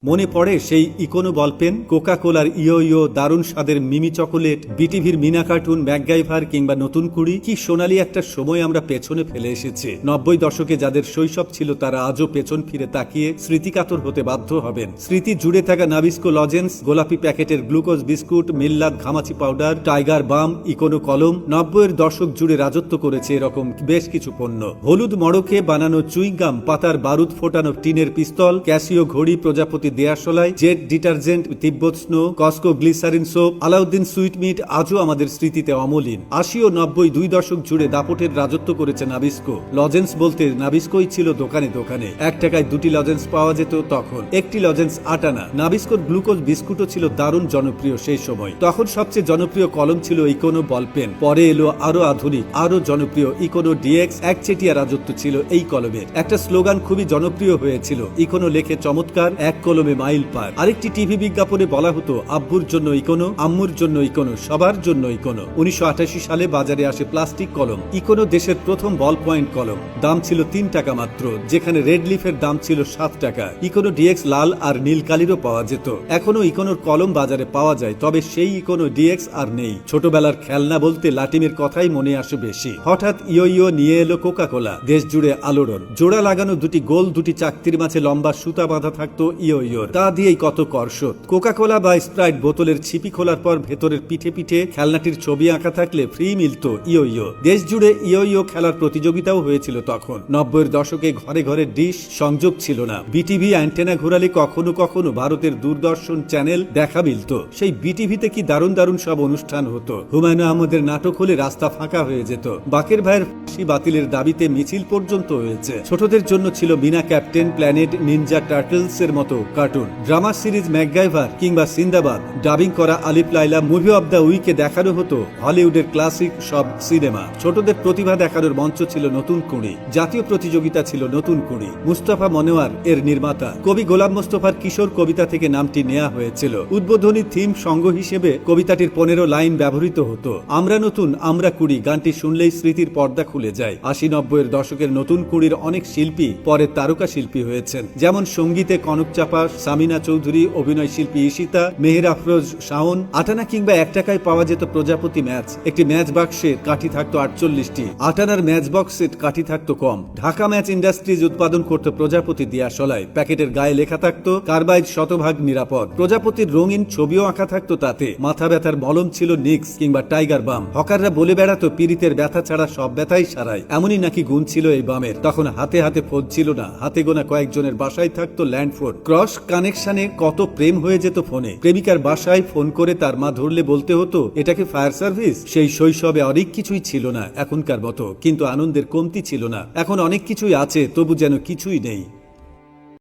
মনে পড়ে সেই ইকোনো বলপেন, কোকা কোলার ইয়ো ইয়ো, দারুণ স্বাদের মিমি চকোলেট, বিটিভির মিনা কার্টুন, ম্যাকগাইভার কিংবা নতুন কুড়ি। কি সোনালি একটা সময় আমরা পেছনে ফেলে এসেছি। 90 দশকে যাদের শৈশব ছিল তারা আজও পেছন ফিরে তাকিয়ে স্মৃতিকাতর হতে বাধ্য হবেন। স্মৃতি জুড়ে থাকা নাবিস্কো লজেন্স, গোলাপি প্যাকেটের গ্লুকোজ বিস্কুট, মিল্লাত ঘামাচি পাউডার, টাইগার বাম, ইকোনো কলম। 90-এর দশক জুড়ে রাজত্ব করেছে এরকম বেশ কিছু পণ্য। হলুদ মড়কে বানানো চুইংগাম, পাতার বারুদ ফোটানো টিনের পিস্তল, ক্যাসিও ঘড়ি, প্রজাপতি দেয়াশলাই, Jet detergent, Tibet snow, Cosco glycerine soap, Alauddin sweetmeat আজও আমাদের স্মৃতিতে অমলিন। 80 ও 90 দুই দশক জুড়ে দাপটের রাজত্ব করেছে নাবিস্কো। লজেন্স বলতে নাবিস্কোই ছিল দোকানে দোকানে। 1 টাকায় 2টি লজেন্স পাওয়া যেত তখন। একটি লজেন্স 8 আনা। নাবিস্কোর গ্লুকোজ বিস্কুটও ছিল দারুণ জনপ্রিয় সেই সময়। তখন সবচেয়ে জনপ্রিয় কলম ছিল ইকোনো বলপেন। পরে এলো আরো আধুনিক, আরো জনপ্রিয় ইকোনো ডিএক্স। একচেটিয়া রাজত্ব ছিল এই কলমের। একটা স্লোগান খুবই জনপ্রিয় হয়েছিল, ইকোনো লেখে চমৎকার, এক কলমে মাইল পার। আরেকটি টিভি বিজ্ঞাপনে বলা হতো, আব্বুর জন্য ইকোনো, আম্মুর জন্য ইকোনো, সবার জন্য ইকোনো। 1988 সালে বাজারে আসে প্লাস্টিক কলম। ইকোনো দেশের প্রথম বল পয়েন্ট কলম। দাম ছিল 3 টাকা মাত্র, যেখানে রেড লিফের দাম ছিল 7 টাকা। ইকোনো ডিএক্স লাল আর নীল কালিরও পাওয়া যেত। এখনো ইকোনোর কলম বাজারে পাওয়া যায়, তবে সেই ইকোনো ডিএক্স আর নেই। ছোটবেলার খেলনা বলতে লাটিমের কথাই মনে আসে বেশি। হঠাৎ ইয়ো ইয়ো নিয়ে এলো কোকা কোলা। দেশ জুড়ে আলোড়ন। জোড়া লাগানো দুটি গোল, দুটি চাকতির মাঝে লম্বা সুতা বাঁধা থাকতো ইয়ো ইয়ো। তা দিয়েই কত কর্ষত। কোকা কোলা বা স্প্রাইট বোতলের ছিপি খোলার পর ভেতরের পিঠে পিঠে খেলনাটির ছবি আঁকা থাকলে ফ্রি মিলত ইয়ো ইয়ো। দেশ জুড়ে ইয়ো ইয়ো খেলার প্রতিযোগিতাও হয়েছিল তখন। 90-এর দশকে ঘরে ঘরে ডিশ সংযোগ ছিল না। বিটিভি অ্যান্টেনা ঘোরালে কখনো কখনো ভারতের দূরদর্শন চ্যানেল দেখা মিলত। সেই বিটিভিতে কি দারুণ দারুণ সব অনুষ্ঠান হতো। হুমায়ুন আহমেদের নাটক হলে রাস্তা ফাঁকা হয়ে যেত। বাকের ভাইয়ের ফাঁসি বাতিলের দাবিতে মিছিল পর্যন্ত হয়েছে। ছোটদের জন্য ছিল Meena Captain, Planet, Ninja Turtles এর মতো কার্টুন। ড্রামা সিরিজ ম্যাকগাইভার কিংবা সিন্দাবাদ, ডাবিং করা আলিফ লাইলা, মুভি অব দ্য উইকে দেখানো হতো হলিউডের ক্লাসিক সব সিনেমা। ছোটদের প্রতিভা দেখানোর মঞ্চ ছিল নতুন কুড়ি। জাতীয় প্রতিযোগিতা ছিল নতুন কুড়ি। মুস্তাফা মনোয়ার এর নির্মাতা। কবি গোলাম মোস্তফার কিশোর কবিতা থেকে নামটি নেওয়া হয়েছিল। উদ্বোধনী থিম সঙ্গ হিসেবে কবিতাটির 15 লাইন ব্যবহৃত হতো। আমরা নতুন, আমরা কুড়ি গানটি শুনলেই স্মৃতির পর্দা খুলে যায়। 80-90-এর দশকের নতুন কুড়ির অনেক শিল্পী পরে তারকা শিল্পী হয়েছেন, যেমন সঙ্গীতে কনক চাপা, সামিনা চৌধুরী, অভিনয় শিল্পী ঈশিতা, মেহের আফরোজ শাওন। 8 আনা কিংবা 1 টাকায় পাওয়া যেত প্রজাপতি ম্যাচ। একটি ম্যাচ বাক্সে কাঠি থাকতো 48টি। 8 আনার ম্যাচ বক্সে কাঠি থাকতো কম। ঢাকা ম্যাচ ইন্ডাস্ট্রিজ উৎপাদন করত প্রজাপতি দিয়াশলায়। প্যাকেটের গায়ে লেখা থাকতো কার্বাইড শতভাগ নিরাপদ। প্রজাপতির রঙিন ছবিও আঁকা থাকতো তাতে। মাথা ব্যথার মলম ছিল নিক্স কিংবা টাইগার বাম। হকাররা বলে বেড়াতো পীড়িতের ব্যথা ছাড়া সব ব্যথাই সারায়। এমনই নাকি গুণ ছিল এই বামের। তখন হাতে হাতে ফোন ছিল না, হাতে গোনা কয়েকজনের বাসায় থাকতো ল্যান্ড ফোন। ক্রস কানেকশনে কত প্রেম হয়ে যেত ফোনে। প্রেমিকার বাসায় ফোন করে তার মা ধরলে বলতে হতো এটাকে ফায়ার সার্ভিস। সেই শৈশবে অনেক কিছুই ছিল না এখনকার মতো, কিন্তু আনন্দের কমতি ছিল না। এখন অনেক কিছুই আছে, তবু যেন কিছুই নেই।